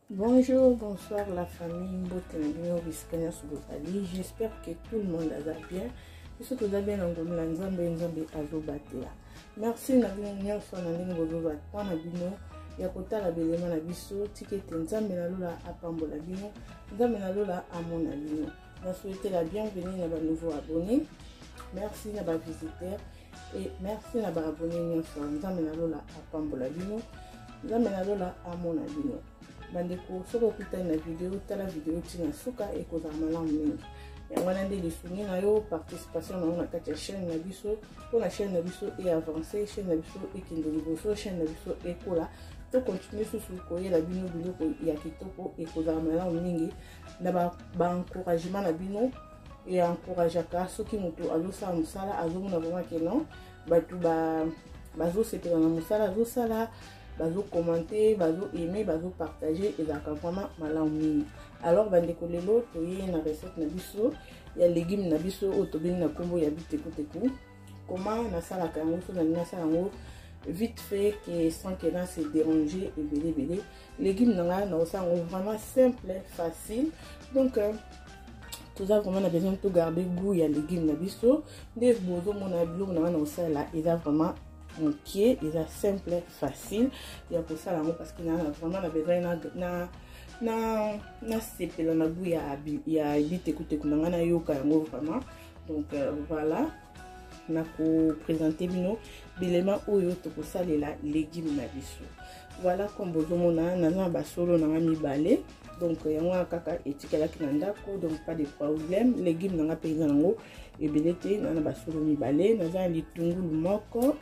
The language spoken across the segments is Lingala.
Bonjour, bonsoir la famille, j'espère que tout le monde va bien. Je suis bien en merci na bino so na ndenge bozoba tana bino ya kotala belema na biso tikete nzambe na lola apambola bino nzambe na lola amona bino. Na souhaiter la bienvenue na ba nouveaux abonnés. Merci na ba visiteurs et merci na ba abonnés nyonso nzambe na lola apambola bino nzambe na lola amona bino. Bandeko soko kutana na video tala video tina suka ekozala malamu mingi. Yango na nde lisuni na yo participation na na kati ya chaîne na biso pour la chaîne na biso et avancer chaîne na biso et kende liboso chaîne na biso ekola to continuer susu koyela bino biloko ya kitoko ekozala malamu mingi na ba encouragement na bino et encourageaka soki moto azosala mosala azomona vraiment que non batu bazosepela na mosala azosala bazo commenter, bazo aimer, bazo partager et ça vraiment malamu. Alors bandeko lelo toye na recette na biso ya légumes na biso otobini na kombo ya biteko. Comment na sala kango so na sala ngo vite fait que sans que na se déranger et belé. Légumes na osango vraiment simple, facile. Donc tout ça vraiment on a besoin de garder goût ya légumes na biso. Des bozo mona bilo na osala il a vraiment qui est simple, facile. Il y a pour ça parce qu'il y a vraiment besoin na sepela na bu ya bite écoute kuna na yoka yango vraiment. Donc voilà na ko présenter bino bilema oyo to ko salela légumes na biso. Voilà comme bozomona na ba solo na mibale. Donc yango kaka etikala kinanda ko donc pas de problème. Légumes na paysan yango et belete na ba solo mibale na litungulu moko.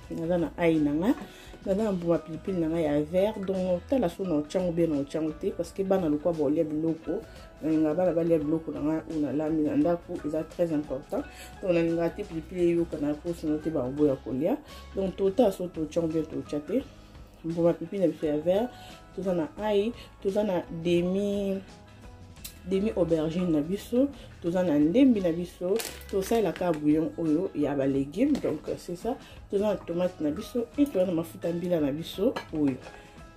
Nazana aïnanga nazana mbuma pilipili nanga ya vert donc tala so na chango bien na chango te parce que bana lokwa bolia biloko na bana balia biloko nanga una lami na ndako est très important donc na ngati pilipili yo kana ko sinote ba boya kolia donc tota so to chango bien to chate mbuma pilipili na ya vert tozana aï tozana demi aubergine na biso tozana ndembi na biso tosala ka bouillon oyo ya ba légumes donc c'est ça tozana tomate na biso et tozana mafuta mbila na biso oyo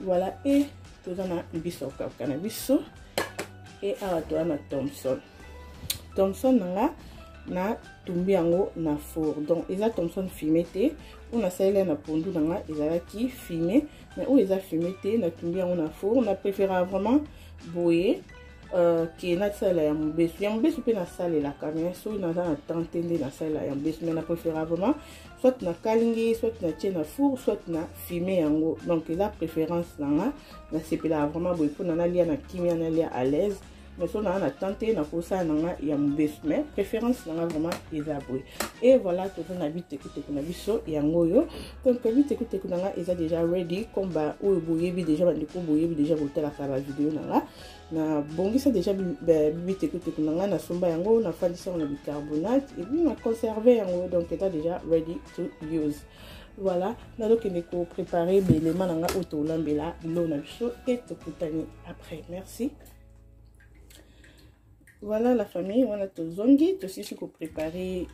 voilà et tozana biso kaka na biso et awa tozana Thomson na tumbi yango na four donc eza Thomson fumé te on a salé na pondu nanga ezalaki fumé mais o eza fumé te na tumbi yango na four on a préféré vraiment boyer qui est na sala ya mbesu pe na sala la caméra so na na tantende na sala ya mbesu mais na préférablement soit na kalingi soit na tien four soit na fumé yango donc la préférence na sepela vraiment boy pour na lia na kimia na lia à l'aise mais so na tante na kosa na ya mbesu mais préférence na vraiment ezaboué et voilà tout on a vite écouter na biso yango yo donc vite écouter na eza déjà ready comme ba o boyebi déjà ba ndiko boyebi déjà botala ka ba vidéo na bongisa déjà vite écouter na somba yango na fandisa na bicarbonate et puis na conserver yango donc est déjà ready to use. Voilà na donc on ko préparer l'élément nanga auto lambela lo na biso et tokutani après. Merci. Voilà la famille, on a tout zongi, tout ce qu'on préparer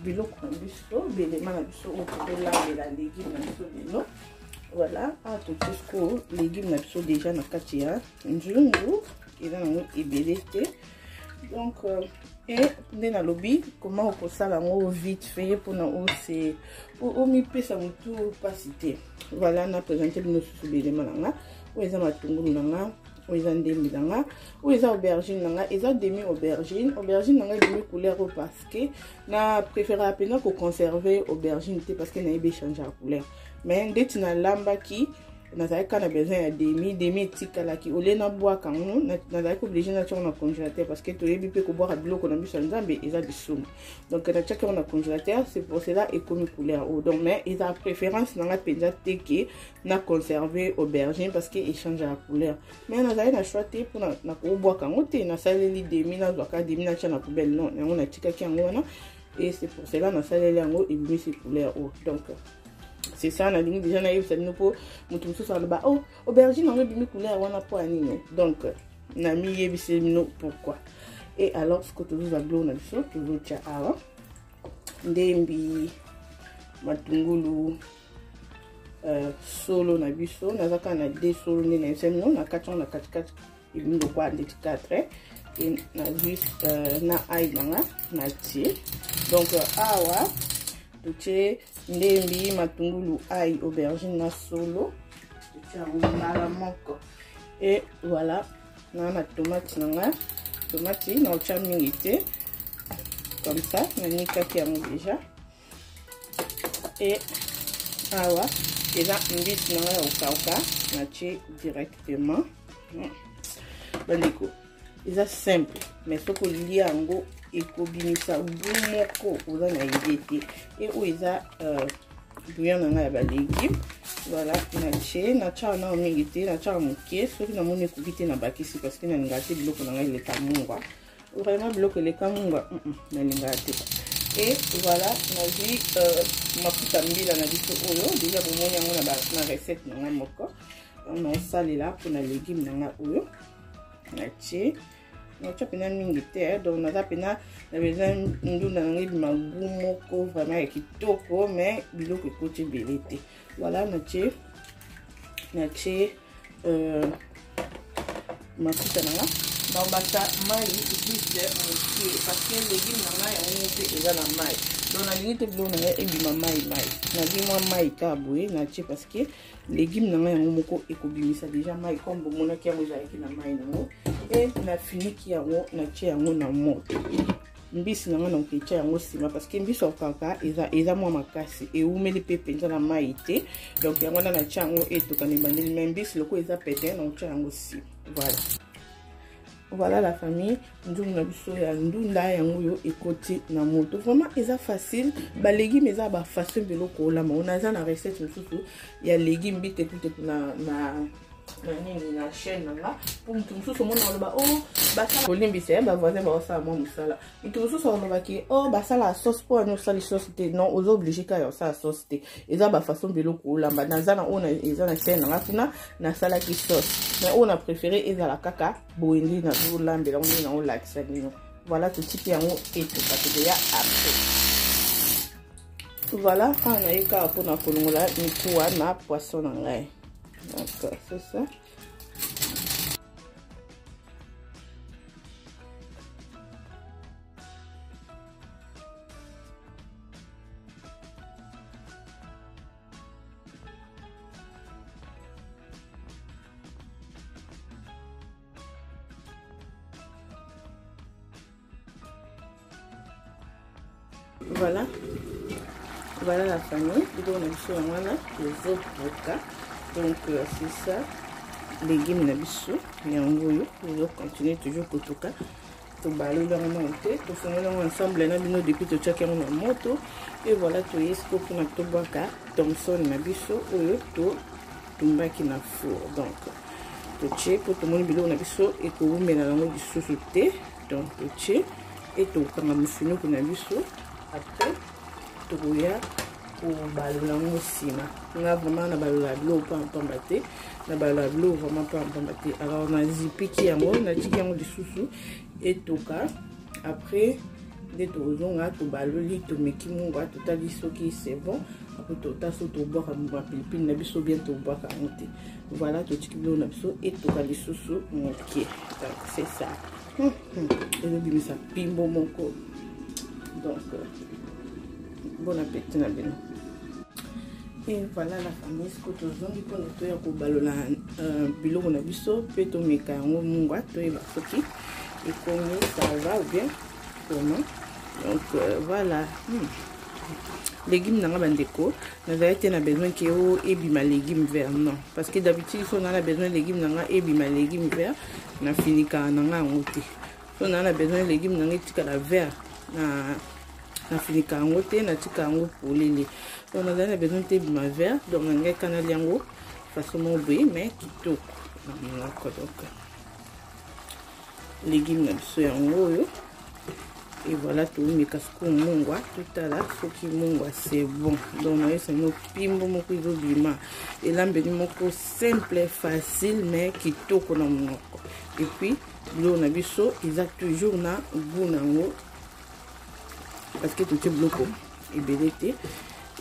biloko na biso, l'élément na biso auto lambela légumes na biso. Voilà, tout ce qu'on légumes na biso déjà na katia njungu et dans le ebelete. Donc et dans lobby comment on peut ça là vite fait pour nous c'est au mi pesa mutu pas cité. Voilà on a présenté nos sous-éléments là où ils ont matungulu nanga où ils ont ndembi nanga où ils ont aubergine nanga ils ont demi aubergine nanga demi couleur parce que na préféré à peine pour conserver aubergine parce que na ebe changer la couleur mais dès tu na lamba qui na besoin ya demi etikala ki ole na boire kango na obligé na tchona congélateur parce que toyebi pe ko boire biloko na biso nzambe eza lisumu donc na tchaka na congélateur c'est pour cela et comme couleur ou donc mais ils ont préférence na penza teke na conserver aubergine parce que il change la couleur mais na choix te pour na ko boire kango te na saleli demi na zoka demi na tchana poubelle non on a tika ki yango wana et c'est pour cela na saleli yango et bien c'est couleur ou donc c'est ça, on a dit déjà naïf, c'est nous pour nous tous sur le bas. Oh, aubergine, on a mis couleur, on a pas animé. Donc, on a mis yébissé pourquoi. Et alors, ce que tu veux aglo, on a dit ça, tu veux tcha avant. Ndembi, matungulu, solo na biso nazaka na 2 solo nde na yebisami no na kati na katikati ebimi lokwa ndeti 4 et na juste na ail nanga na tie donc awa totie ndembi matungulu ail aubergine na solo totie yango mbala moko et voilà na tomate nanga tomate na otia mingi te comme ça nanikaki yango déjà et awa eza mbisi nanga ya kokauka natie directement bandeko eza simple mais soki olia yango ekobimisa bu moko oza na idée te et oyo eza bouillon nanga ya balégume voilà natie natia na mingi te natia moke soki namoni ekoki te na bakisi parce que nalingaka te biloko nanga eleka mungwa vraiment biloko eleka mungwa nalingaka te et voilà nazwi mafuta mbila na biso oyo déjà bomoni yango na recette nanga moko naosalela mpona légume nanga oyo natie natia pena mingi te donc naza pena na besoin ndunda nanga ebima gu moko vraiment ya kitoko mais biloko ekoti ebele te voilà natie mafuta nanga naobata mai juste mokie parce que légume nanga yango mpe eza na mai donc nalingi te biloko nanga ebima mai nazwi mwa mai ka boye natie parce que légume nanga yango moko ekobimisa déjà mai comme bomonaki yango ezalaki na mai nango et nafiniki yango natie yango na moto mbisi nanga nakoketia yango nsima parce que mbisi okaka eza mwa makasi eumeli mpe mpenza na mai te donc yango nda natia yango etokana ebandeli mais mbisi loko eza pete nakotia yango nsima voilà la famille ndungu na biso ya ndunda yango yo ekoti na moto vraiment eza facile ba légumes eza ba facile biloko olama on a na recette mosusu ya légumes bite na nini na chaîne nanga pour mutu mosusu omona oloba o basala kolimbisa ba voisin baosala mwa mosala mutu mosusu olobaki o basala sauce po ani osali sauce te non oza oblige kaka osala sauce te eza ba façon biloko olamba naza na oyo eza na chaîne nanga kuna nasalaki sauce mais oyo na préféré ezala kaka boye nde nazolambela nde naolakisa bino voilà totiki yango etoka tokoya après voilà quand naye kaka mpona kolongola mikuwa na poisson na ngai. D'accord, c'est ça. Voilà la famille. On a les autres. Donc c'est ça, légumes na biso yango yo on continue toujours kotoka to balo la monter to fongela ensemble na bino depuis to chaka na moto et voilà to yesko pour na to baka Thomson na biso oyo to tumbaki na four donc to che pour to moni bilo na biso et ko umela nango bisusu te donc to che et to kanga musunu na biso après to ya pour balola mosima nga vraiment na balola bilo pa mpambate na balola bilo vraiment pa mpambate alors na zipiki yango na tiki yango lisusu etoka après de tozonga to baloli to meki munga to tali soki c'est bon après to taso to boire ba pilipili na biso bien to boire kangote voilà to tiki bilo na biso etoka lisusu mokie donc c'est ça et le bimisa pimbo moko donc bon appétit na bino. Et voilà la famille, ce que tu as dit pour nous, balola biloko na biso, pe to meka yango mungwa to eba soki et comme ça va ou bien comment. Donc voilà. Légumes nanga bandeko, na vérité na besoin que o ebima légumes verts non parce que d'habitude on a besoin légumes nanga ebima légumes verts na finika nanga ngote. On a besoin légumes nanga tika la vert na finika yango te na tika yango polele on a besoin de bima vert donc ngai canal yango façon boye mais kitoko na ko donc légumes na biso yango yo et voilà tout mes casco mungwa tout à l'heure faut qu'il mungwa c'est bon donc c'est no pimbo moko izobima et lambeli moko simple facile mais kitoko na monoko et puis lo na biso ils a toujours na goût nango parce que tout est bloqué et belete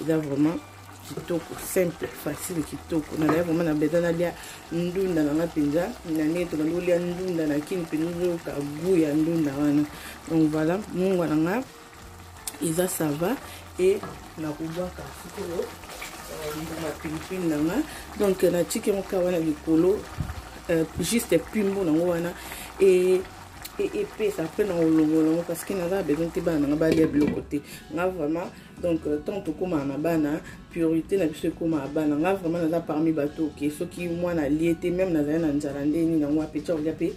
il a vraiment kitoko simple facile kitoko na la vraiment na besoin na lia ndunda na penza na neto na lia ndunda na kini penzo ka goût ya ndunda wana. Donc voilà mungu nanga isa ça va et na kubwaka sikolo na pilipili nanga. Donc na tiki moka wana likolo juste pimbo nango wana et ça fait dans le parce que n'a pas besoin de bana ba lia biloko te nga vraiment. Donc tant que comme na bana priorité na biso comme bana nga vraiment na parmi bateau qui ceux qui moi na liété même na zana nzala ndeni na moi petit on gape et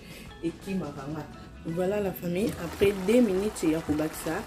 qui maranga. Voilà la famille après 2 minutes ya kobakisa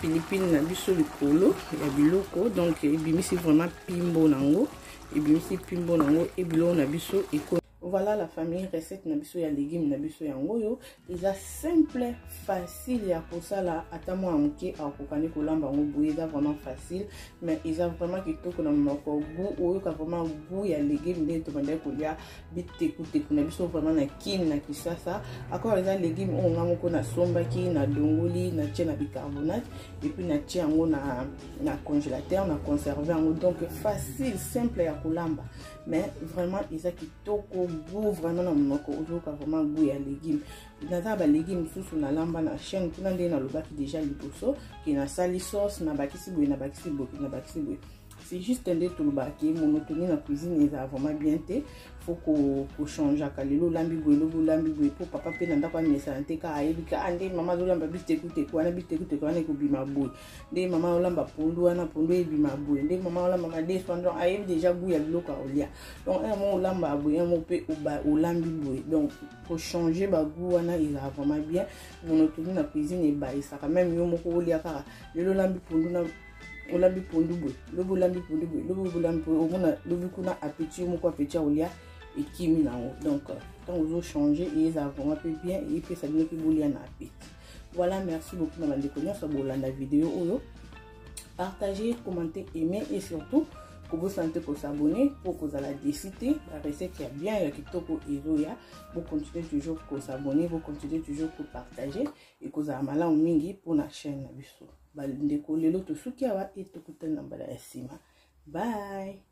Philippines na biso likolo ya biloko. Donc ebimisi vraiment pimbo nango et bilo na biso et voilà la famille recette na biso ya légumes na biso yango yo eza simple facile ya kosala ata mwa moke akokani kolamba ngo boye eza vraiment facile mais eza vraiment kitoko na moko goût oyo ka vraiment goût ya légumes nde to banda kolia bitekuteku na biso vraiment na kin na kisasa encore eza légumes on nga moko na sombaki na dongoli na tie na bicarbonate et puis na tie yango na congélateur na conserver yango. Donc facile simple ya kolamba mais vraiment eza kitoko goût vraiment na monoko ozoka vraiment goût ya légumes. Naza ba légumes susu na lamba na chaîne tuna nde na lobaki déjà liboso ki na sali sauce na bakisi boye na bakisi boye. C'est juste un détour baki monotonie na cuisine eza vraiment bien te faut ko changer kalelo lambi boye pour papa pe nda kwa mesa nte ka ayebi ka ande mama zo lamba bitekute ko na bitekute ko na ko bima boye nde mama lamba pondu wana pondu e bima boye nde mama lamba mama des pendant ayebi déjà goût ya biloko olia. Donc un mo lamba boye un mo pe o lambi boye. Donc faut changer ba goût wana eza vraiment bien monotonie na cuisine e ba ça quand même yo moko olia ka lelo lambi pondu na olambi pondu boy lobo lambi pondu boy lobo lambi omona lobi kuna appétit moko appétit olia et kimi nango. Donc quand vous changer et ça vraiment peu bien et puis ça donne que bolia na appétit. Voilà, merci beaucoup na bande konya so bolanda vidéo oyo, partagez, commentez, aimez et surtout que vous sentez pour s'abonner pour que vous allez décider la recette qui est bien et qui toko ezoya. Vous continuez toujours pour s'abonner, vous continuez toujours pour partager et que vous avez mal au mingi pour la chaîne na biso. Balindeko lelo to suki awa et to kutana mbala ya sima. Bye.